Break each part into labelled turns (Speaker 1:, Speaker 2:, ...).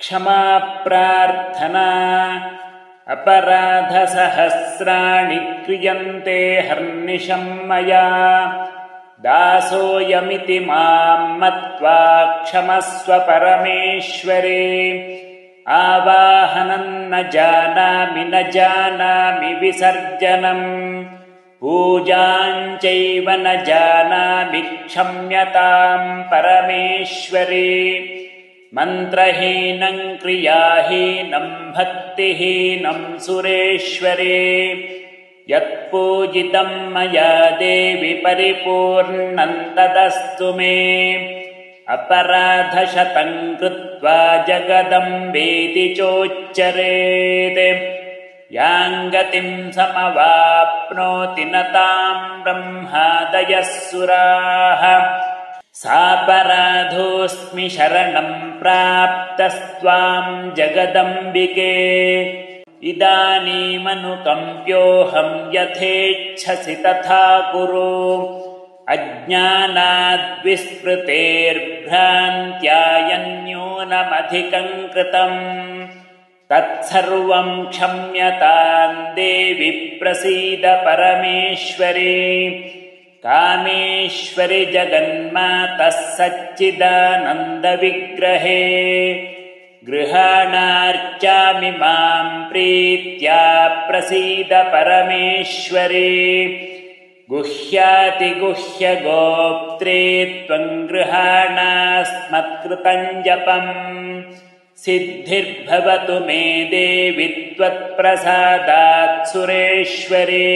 Speaker 1: क्षमा प्रार्थना अपराधसहस्राणि क्रियन्ते हर्निशं मया दासोऽयमिति मां मत्वा क्षमस्व परमेश्वरे आवाहनं न जानामि विसर्जनम् पूजाञ्चैव न जानामि क्षम्यतां परमेश्वरे मन्त्रहीनं क्रियाहीनं भक्तिहीनं सुरेश्वरे यत्पूजितं मया देवि परिपूर्णं तदस्तु मे अपराधशतं कृत्वा जगदम्बेति चोच्चरेत् यां गतिं समवाप्नोति न तां ब्रह्मादयः सुराः सापराधोऽस्मि शरणं प्राप्तस्त्वां जगदम्बिके इदानीमनुकम्प्योऽहं यथेच्छसि तथा कुरु अज्ञानाद्विस्मृतेर्भ्रान्त्यायन्यूनमधिकं कृतम् तत्सर्वं क्षम्यतां देवि प्रसीद परमेश्वरी कामेश्वरि जगन्मातः सच्चिदानन्दविग्रहे गृहाणार्चामि मां प्रीत्या प्रसीद परमेश्वरी गुह्यातिगुह्यगोप्त्रे त्वं गृहाणास्मत्कृतं जपम् सिद्धिर्भवतु मे देवि त्वत्प्रसादात् सुरेश्वरी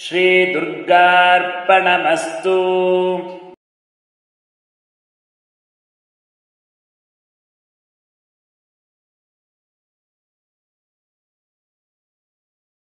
Speaker 1: श्रीदुर्गार्पणमस्तु।